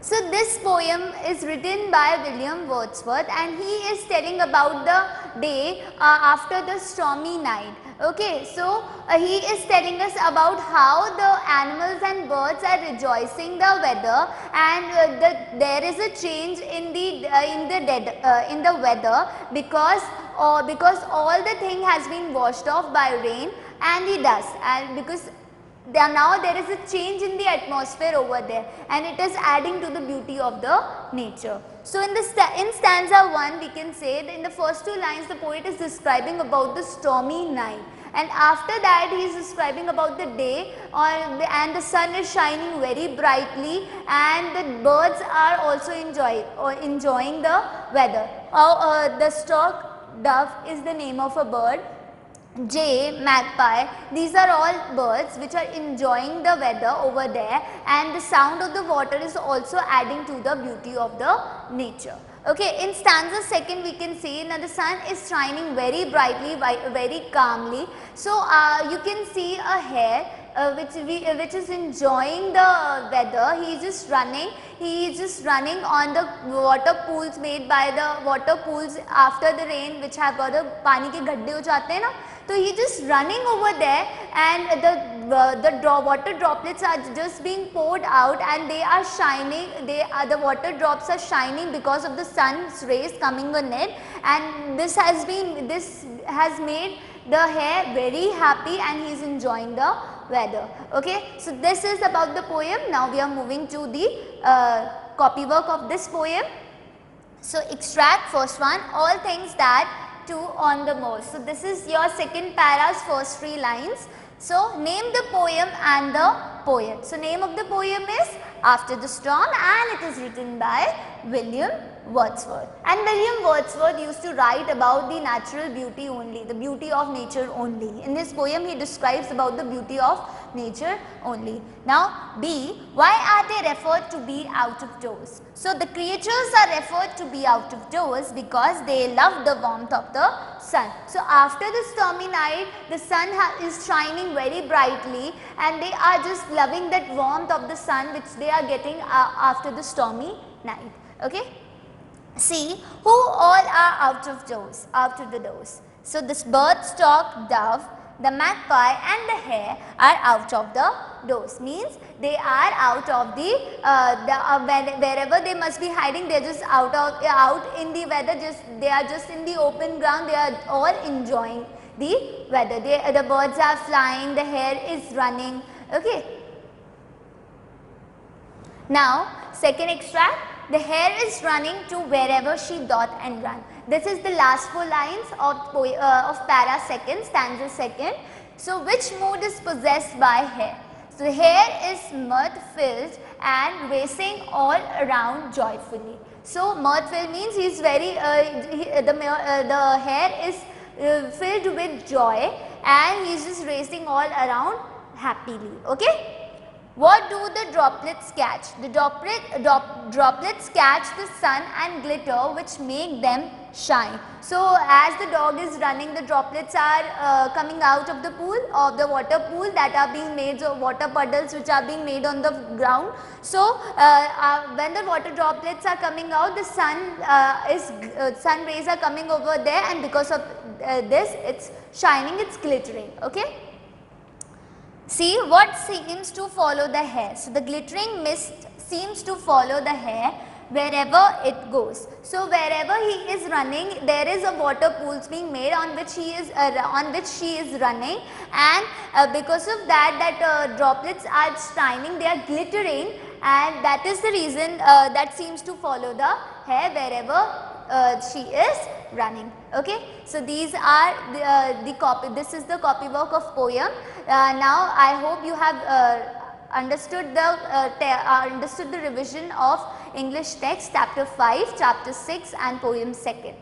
So this poem is written by William Wordsworth, and he is telling about the day after the stormy night. Okay, so he is telling us about how the animals and birds are rejoicing the weather, and there is a change in the weather because all the thing has been washed off by rain and the dust, and because now there is a change in the atmosphere over there, and it is adding to the beauty of the nature. So in stanza 1 we can say that in the first 2 lines the poet is describing about the stormy night, and after that he is describing about the day and the sun is shining very brightly, and the birds are also enjoying the weather. The stork dove is the name of a bird. Jay, magpie, these are all birds which are enjoying the weather over there, and the sound of the water is also adding to the beauty of the nature. Okay, in stanza 2 we can see now the sun is shining very brightly, very calmly. So you can see a hare which is enjoying the weather. He is just running on the water pools made by the water pools after the rain, which have got the पानी के गड्ढे हो जाते हैं ना, तो he just running over there, and the water droplets are just being poured out, and they are shining. The water drops are shining because of the sun's rays coming on it, and this has made the hare very happy, and he is enjoying the weather. Okay, so this is about the poem. Now we are moving to the copywork of this poem. So extract first one, all things that to on the moor. So this is your second para's first 3 lines. So name the poem and the poet. So name of the poem is After the Storm, and it is written by William Wordsworth. And William Wordsworth used to write about the natural beauty only, the beauty of nature only. In this poem he describes about the beauty of nature only. Now B, why are they referred to be out of doors? So the creatures are referred to be out of doors because they love the warmth of the sun. So after the stormy night the sun is shining very brightly, and they are just loving that warmth of the sun which they are getting after the stormy night. Okay. See, who all are out of the doors. So this bird, stork, dove, the magpie and the hare are out of the doors, means they are out of the wherever they must be hiding, they are just out in the weather, they are just in the open ground, they are all enjoying the weather. The birds are flying, the hare is running. Okay. Now second extract, the hare is running to wherever she doth and run. This is the last 4 lines of para 2nd, stanza 2nd. So which mood is possessed by hare? So the hare is mirth filled and racing all around joyfully. So mirth filled means he is very the hare is filled with joy, and he is just racing all around happily. Okay. What do the droplets catch? The droplets catch the sun and glitter, which make them shine. So as the dog is running, the droplets are coming out of the pool, of the water pool that are being made, so water puddles which are being made on the ground. So when the water droplets are coming out, the sun rays are coming over there, and because of this it's shining, it's glittering. Okay. See what seems to follow the hare. So the glittering mist seems to follow the hare wherever it goes. So wherever he is running, there is a water pools being made on which she is running, and because of that droplets are shining, they are glittering, and that is the reason that seems to follow the hare wherever she is running. Okay. So these are this is the copywork of poem. Now I hope you have understood the revision of English text chapter 5, chapter 6 and poem 2nd.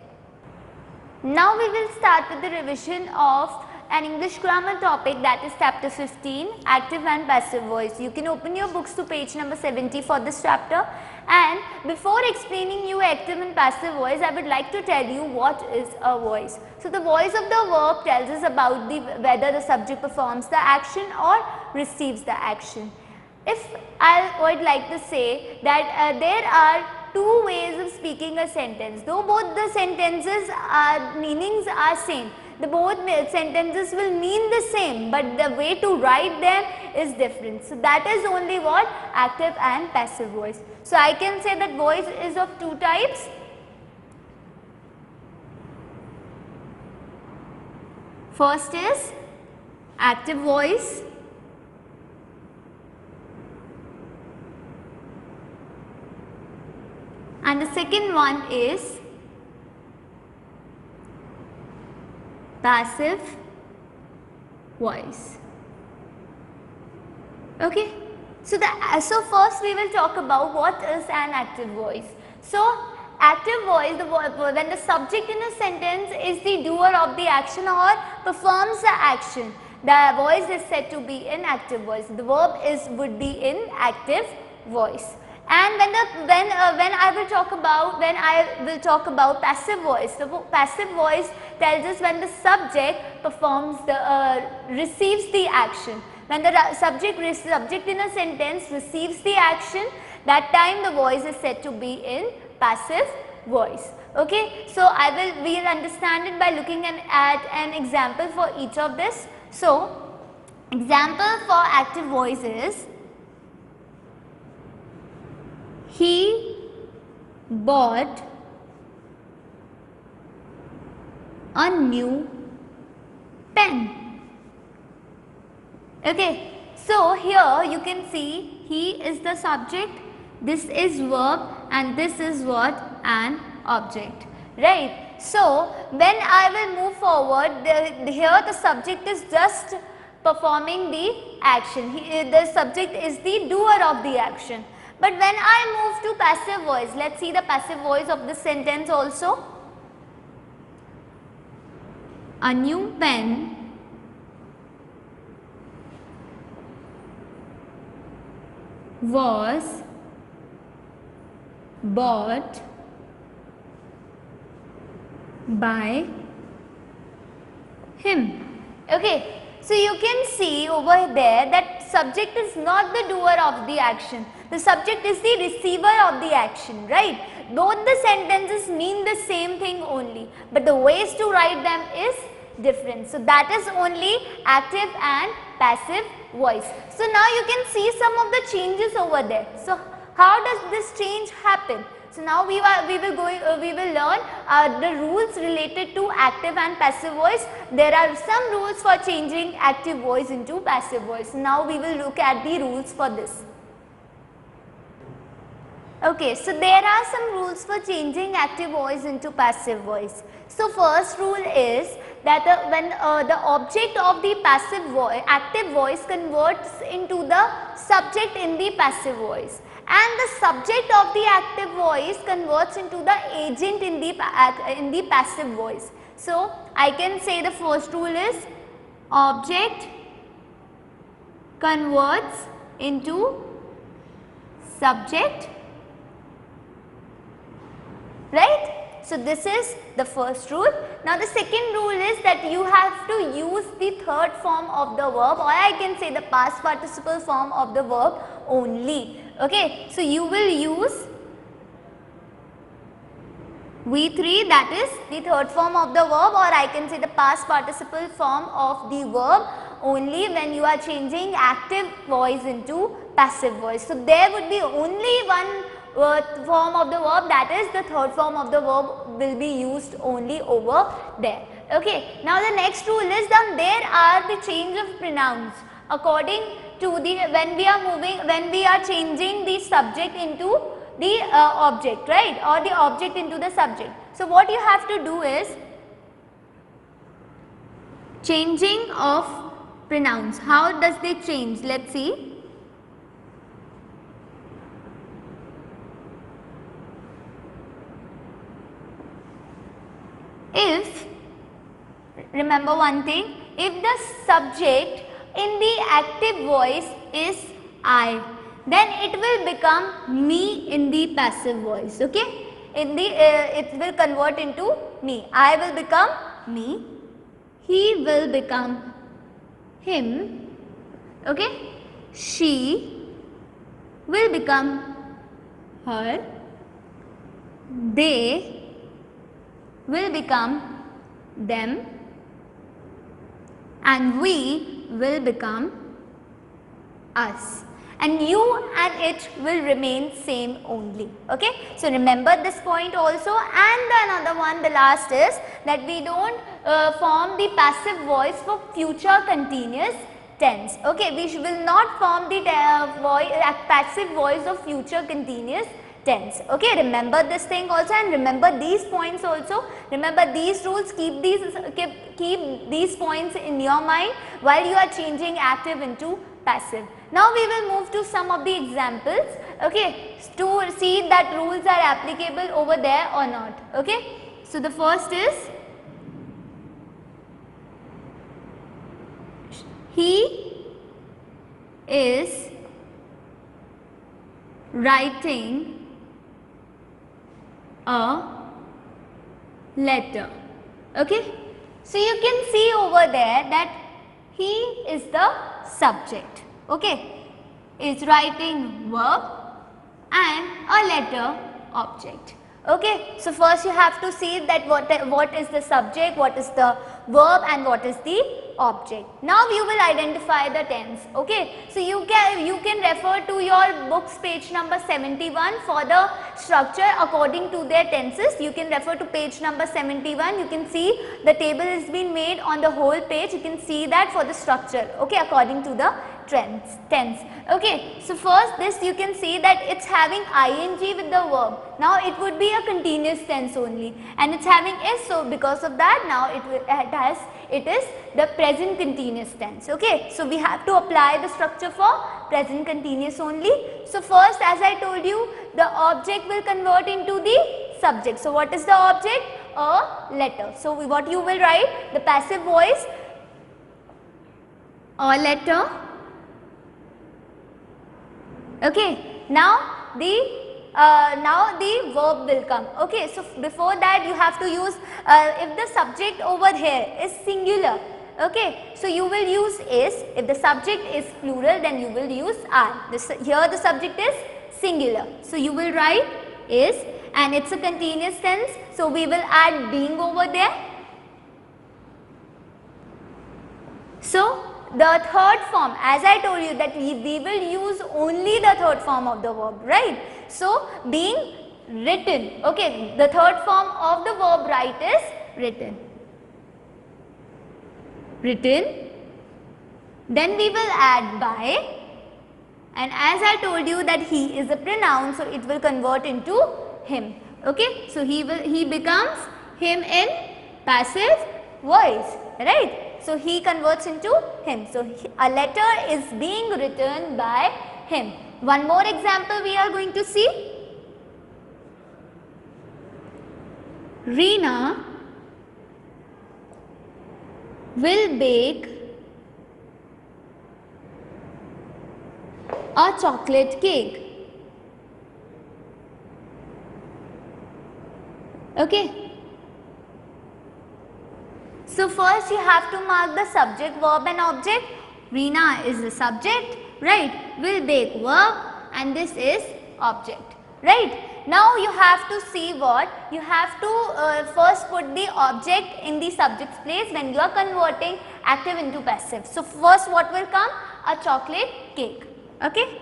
Now we will start with the revision of an English grammar topic, that is chapter 15, active and passive voice. You can open your books to page number 70 for this chapter, and before explaining you active and passive voice, I would like to tell you what is a voice. So the voice of the verb tells us about whether the subject performs the action or receives the action. if I would like to say that there are two ways of speaking a sentence, though both the sentences meanings are same, the both sentences will mean the same, but the way to write them is different. So that is only what active and passive voice. So I can say that voice is of two types. First is active voice, and the second one is passive voice. Okay, so first we will talk about what is an active voice. So active voice, when the subject in a sentence is the doer of the action or performs the action, the voice is said to be in active voice. The verb would be in active voice. And when I will talk about passive voice, the passive voice tells us when the subject receives the action. When the subject in a sentence receives the action, that time the voice is said to be in passive voice. Okay, so we will understand it by looking at an example for each of this. So example for active voice is, he bought a new pen. Okay, so here you can see he is the subject, this is verb, and this is what? An object, right? So when I will move forward, here the subject is just performing the action. The subject is the doer of the action. But when I move to passive voice, let's see the passive voice of this sentence also. A new pen was bought by him. Okay, so you can see over there that subject is not the doer of the action. The subject is the receiver of the action, right? Both the sentences mean the same thing only, but the ways to write them is different. So that is only active and passive voice. So now you can see some of the changes over there. So how does this change happen? So now we will learn the rules related to active and passive voice. There are some rules for changing active voice into passive voice. Now we will look at the rules for this. Okay, so there are some rules for changing active voice into passive voice. So first rule is that when the object of the active voice converts into the subject in the passive voice, and the subject of the active voice converts into the agent in the passive voice. So I can say the first rule is object converts into subject, right? So this is the first rule. Now the second rule is that you have to use the third form of the verb, or I can say the past participle form of the verb only. Okay, so you will use V3, that is the third form of the verb, or I can say the past participle form of the verb only when you are changing active voice into passive voice. So there would be only one form of the verb, that is the third form of the verb will be used only over there. Okay, now the next rule is that there are the change of pronouns according to the when we are changing the subject into the object, right, or the object into the subject. So what you have to do is changing of pronouns. How does they change? Let's see. If, remember one thing, if the subject in the active voice is I, then it will become me in the passive voice. Okay, in the it will convert into me. I will become me, he will become him, okay, she will become her, they will become them, and we will become us, and you and it will remain same only. Okay, so remember this point also. And the another one, the last is that we don't form the passive voice for future continuous tense. Okay, we will not form the passive voice of future continuous tense. Okay, remember this thing also, and remember these points also. Remember these rules, keep these points in your mind while you are changing active into passive. Now we will move to some of the examples, okay, to see that rules are applicable over there or not. Okay, so the first is, he is writing a letter. Okay, so you can see over there that he is the subject. Okay, is writing verb and a letter object. Okay, so first you have to see that what is the subject, what is the verb, and what is the object. Now you will identify the tense. Okay, so you can refer to your books page number 71 for the structure according to their tenses. You can refer to page number 71. You can see the table has been made on the whole page. You can see that for the structure. Okay, according to the tense. Okay, so first this you can see that it's having ing with the verb. Now it would be a continuous tense only, and it's having s, so because of that now it is the present continuous tense. Okay, so we have to apply the structure for present continuous only. So first, as I told you, the object will convert into the subject. So what is the object? A letter. So what you will write? The passive voice, a letter. Okay, now the verb will come. Okay, so before that you have to use, if the subject over here is singular, okay, so you will use is. If the subject is plural, then you will use are. Here the subject is singular, so you will write is, and it's a continuous tense, so we will add being over there. So the third form, as I told you that we will use only the third form of the verb, right? So being written. Okay, the third form of the verb write is written. Written. Then we will add by, and as I told you that he is a pronoun, so it will convert into him. Okay, so he becomes him in passive voice, right? So he converts into him. So a letter is being written by him. One more example we are going to see. Reena will bake a chocolate cake. Okay. So first you have to mark the subject, verb and object. Reena is the subject, right? Will bake verb, and this is object, right? Now you have to see what? You have to first put the object in the subject's place when you are converting active into passive. So first what will come? A chocolate cake, okay?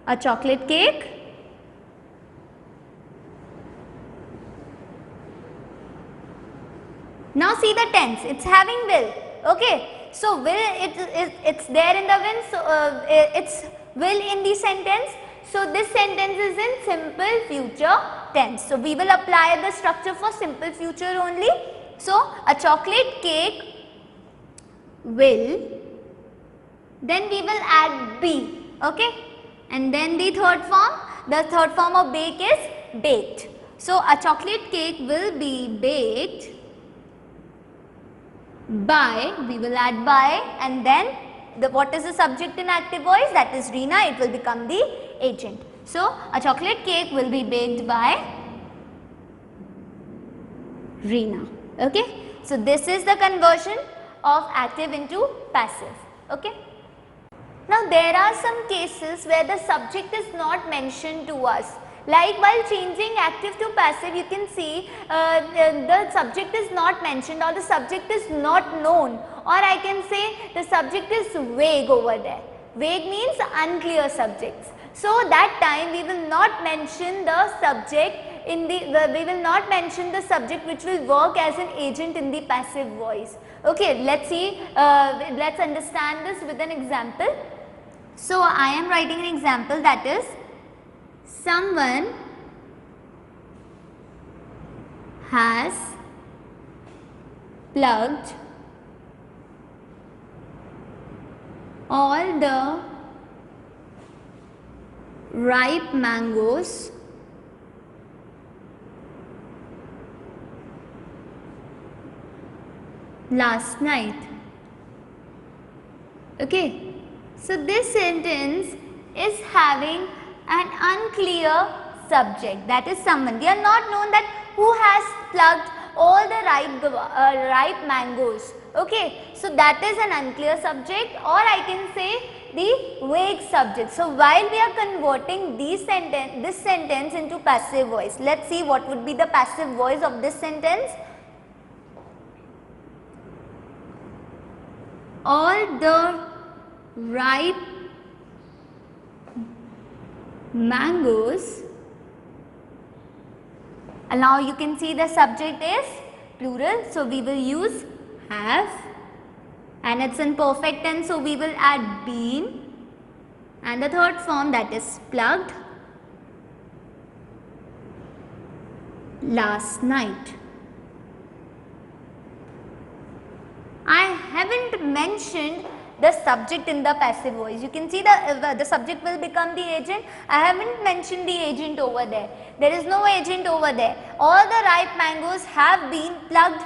A chocolate cake. Now see the tense, it's having will, okay. So will, it's there in the will, so it's will in the sentence. So this sentence is in simple future tense. So we will apply the structure for simple future only. So a chocolate cake will, then we will add be, okay. And then the third form of bake is baked. So a chocolate cake will be baked by, we will add by, and then what is the subject in active voice? That is Reena, it will become the agent. So a chocolate cake will be baked by Reena. Okay. So this is the conversion of active into passive. Okay. Now there are some cases where the subject is not mentioned to us. Like while changing active to passive, you can see the subject is not mentioned or the subject is not known, or I can say the subject is vague over there. Vague means unclear subjects. So that time we will not mention the subject in we will not mention the subject which will work as an agent in the passive voice. Okay, let's see, let's understand this with an example. So I am writing an example, that is, someone has plucked all the ripe mangoes last night. Okay, so this sentence is having an unclear subject, that is someone. We are not known that who has plucked all the ripe mangoes. Okay, so that is an unclear subject, or I can say the vague subject. So while we are converting this sentence into passive voice, let's see what would be the passive voice of this sentence. All the ripe mangoes. And now you can see the subject is plural, so we will use have, and it's in perfect tense, so we will add been, and the third form, that is plucked last night. I haven't mentioned the subject in the passive voice. You can see the subject will become the agent. I haven't mentioned the agent over there. There is no agent over there. All the ripe mangoes have been plucked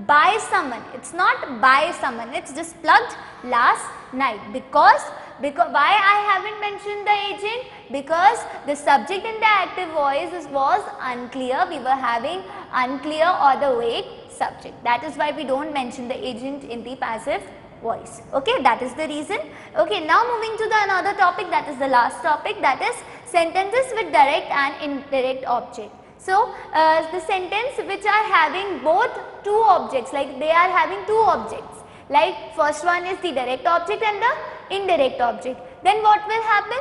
by someone. It's not by someone, it's just plucked last night. Because why I haven't mentioned the agent? Because the subject in the active voice was unclear. We were having unclear or the vague subject. That is why we don't mention the agent in the passive voice. Okay, that is the reason. Okay, now moving to the another topic, that is the last topic, that is sentences with direct and indirect object. So the sentence which are having both two objects, like they are having two objects, like first one is the direct object and the indirect object. Then what will happen?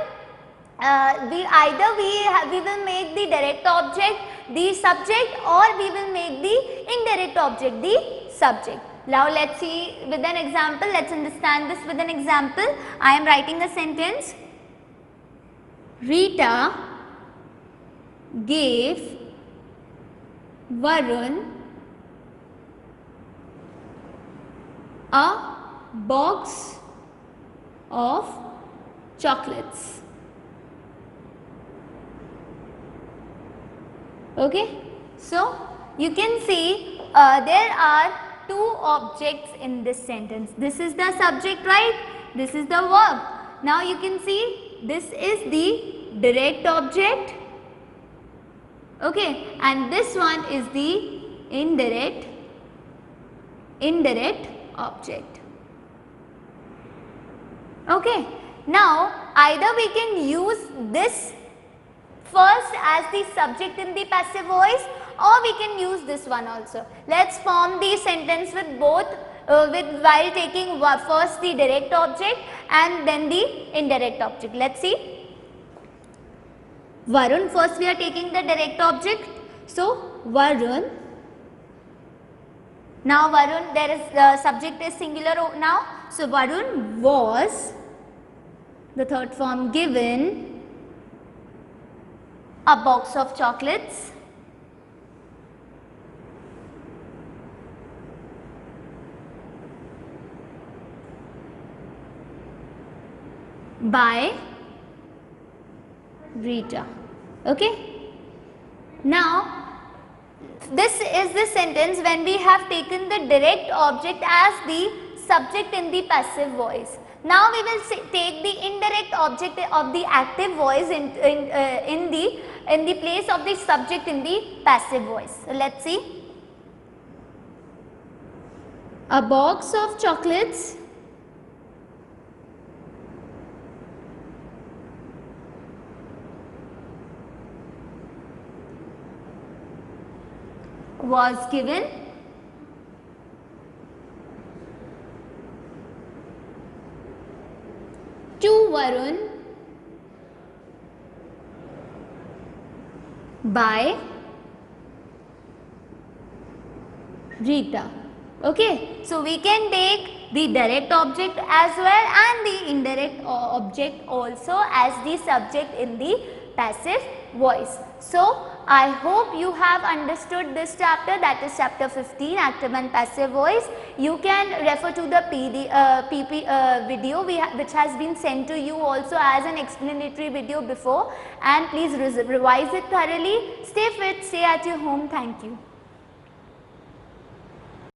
We will make the direct object the subject, or we will make the indirect object the subject. Now let's see with an example, let's understand this with an example. I am writing a sentence. Rita gave Varun a box of chocolates. Okay, so you can see there are two objects in this sentence. This is the subject, right? This is the verb. Now you can see this is the direct object. Okay, and this one is the indirect object. Okay, now either we can use this first as the subject in the passive voice, or we can use this one also. Let's form the sentence with both while taking first the direct object and then the indirect object. Let's see. Varun, first we are taking the direct object. So Varun. Now Varun, there is subject is singular now. So Varun was, the third form, given a box of chocolates by Rita. Okay. Now this is the sentence when we have taken the direct object as the subject in the passive voice. Now we will take the indirect object of the active voice in the place of the subject in the passive voice. So let's see. A box of chocolates was given to Varun by Rita. Okay, so we can take the direct object as well and the indirect object also as the subject in the passive voice. So I hope you have understood this chapter, that is chapter 15, active and passive voice. You can refer to the video which has been sent to you also as an explanatory video before, and please revise it thoroughly. Stay fit, stay at your home. Thank you.